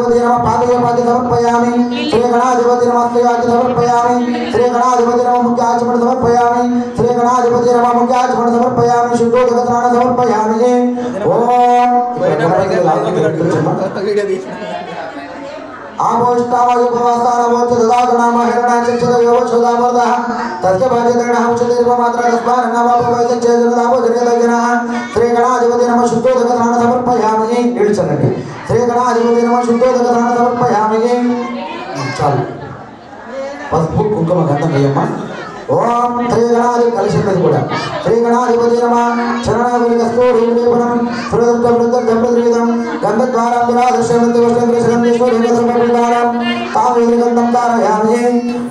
गणाधिपति नमः पादयोपाधि समर्पयामि श्री गणाधिपति नमः हस्तयोपाधि समर्पयामि श्री गणाधिपति नमः मुख्याचमन समर्पयामि श्री गणाधिपति नमः मुख्याचमन समर्पयामि शुद्धोदकस्नान समर्पयामि ओम आपोष्टावायुपवासानवोच ददागणाम हिरणाचक्षदयोवशोदामर्दः तस्य भाजगणः उच्चतीर्वमात्रकस्मारणावापवैतच्छेदनदापो जनेदजनः श्री गणाधिपति नमः शुद्धोदकस्नान समर्पयामि निल्चनंడి श्री गणाधिपति नमः शुद्धोदकस्नान समर्पयामि चालू पసుపు కుంకుమ గంధం వేయమ్మ ओम श्री गणाधिपति कलशमेది కూడా श्री गणाधिपति नमः चरणावली कस्तूरी लेपनम सुरदत्तमृतजम्बद्रीदम गंधद्वारा विराजशमन्ति वस्त्रगृहसंगेश्वरीगसमर्पितारं तावेदगन्धं धारयामि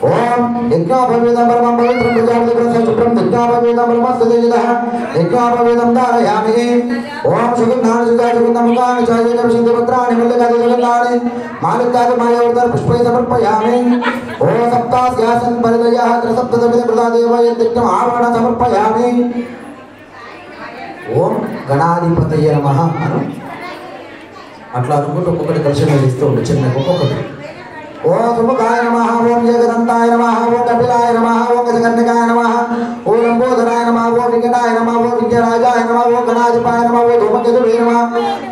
ओम यज्ञोपवीतं परमं पवित्रं प्रजापतिप्रसुप्रं यज्ञोपवीतं ब्रह्मस्तुतिजितः यज्ञोपवीतं धारयामि ओम सुगन्धानि सुगन्धमुखानि चायेन सिन्धुपत्राणि मल्लिकानि सुगन्धानि मालिकानि मायावर्धन पुष्पै समर्पयामि ओम सप्तास्यासन् परिदयः त्रिसप्तसमिति प्रदादेवयज्ञम् आवरण समर्पयामि ओम गणाधिपतये नमः అను అట్లా అనుకుంటూ ఒక్కొక్కటి కలిసి ఇస్తూ ఉండు చిన్న ఒక్కొక్కటి ओम सुमुखाय नमः ओम जगदन्ताय नमः ओम कपिलाय नमः ओम गजकर्णिकाय नमः ओम लंबोदराय नमः ओम विकटाय नमः ओम विद्याराजाय नमः ओम गणाधिपाय नमः ओम धूमकेतुवे नमः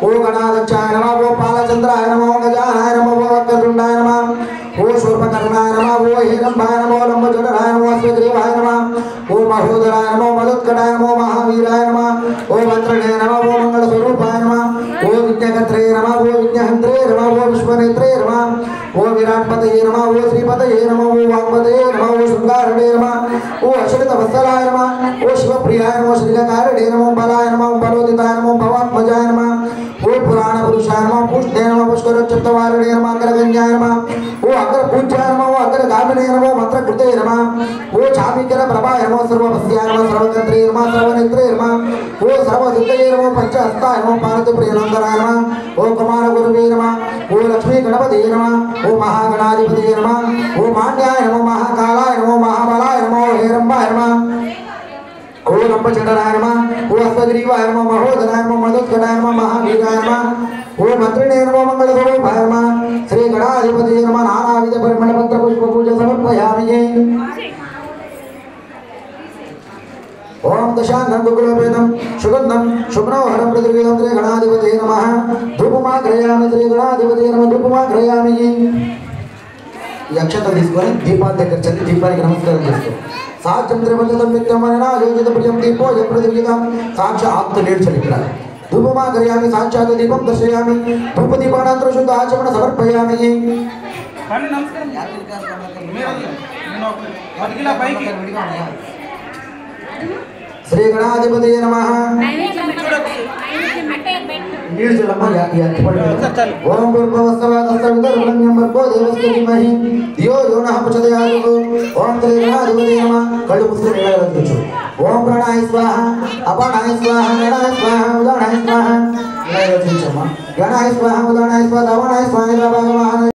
ओम गणाध्यक्षाय नमः ओम पालचंद्राय नमः ओम गजानाय नमः ओम वक्रतुंडाय नमः ओम शूर्पकर्णाय नमः ओम हिरण्यभाय नमः ओम लंबोदराय नमः ओम सुग्रीवाय नमः ओम महोदराय नमः ओम मधुत्कटाय नमः ओम महावीराय नमः ओम मंत्रणे नमः ओम मंगलस्वरूपाय नमः ओम विज्ञकत्रे नमः ओम विज्ञहन्त्रे नमः ओम विश्वनेत्रे नमः ओम विराटपतये नमः ओम श्रीपतये नमः ओम वाग्पतये नमः ओम शृंगारणे नमः ओम अश्रितवत्सलाय नमः ओम शिवप्रियाय नमः श्रीकाकारणे नमः ओम बलाय नमः ओम बलोदिताय नमः ओम भवात्मजाय नमः ओम पुराणपुरुषाय नमः पुष्णे नमः पुष्करचप्तवारिणे नमः अग्रगण्याय नमः ओम अग्रपूज्याय नमः ओम अग्रगामिने नमः ओम मंत्रकृते नमः ओम चामिकरप्रभाय नमः सर्ववस्याय नमः सर्वकर्त्रे नमः सर्वनेत्रे नमः ओम सर्वसिद्धये नमः पंचहस्ताय नमः पार्वतीप्रियनन्दनाय नमः ओम कुमारगुरुवे नमः ओम लक्ष्मी गणपतये नमः ओम महागणाधिपतये नमः ओम मान्याय नमः महाकालाय नमः महाबलाय नमः हेरंबाय नमः ओम लंबचंडनाय नमः ओम हस्तग्रीवाय नमः महोदराय नमः मधुत्कटाय नमः महावीराय नमः ओम मंत्रिणे नमः मंगलस्वरूपाय नमः श्री गणाधिपतये नमः नानाविध परिमलपत्र पुष्पपूजा समर्पयामि ओम दशांगं गुगुलोपेतं सुगंधं शुभ्रवहरं प्रतिगृहं श्री गणाधिपतये नमः धूपमाग्रयामि श्री गणाधिपतये नमः धूपमाग्रयामि ఈ అక్షత తీసుకొని దీపాన్ని దగ్గర చల్లి దీపానికి నమస్కారం చేస్తూ సాక్షం త్రిపంచతం నిత్యమననా యోజిత ప్రియం దీపో యప్రతిగీతం సాక్షాత్ నేర్చలి ఇక్కడ ధూపమాగ్రయామి సాక్షాత్ దీపం దర్శయామి ధూపదీపానంతర శుద్ధ ఆచమన సమర్పయామి श्री गणाधिपतये नमः ओम भूर्भुवस्सुवः देवस्य धीमहि धियो यो नः प्रचोदयात् ओम श्री गणाधिपतये नमः कళ్ళు మూసుకొని నిలబడవచ్చు ओम प्राणाय स्वाहा अपानाय स्वाहा गणाय स्वाहा उदानाय स्वाहा निलयोजिंचम्मा गणाय स्वाहा उदानाय स्वाहा दवानाय स्वाहा भगवान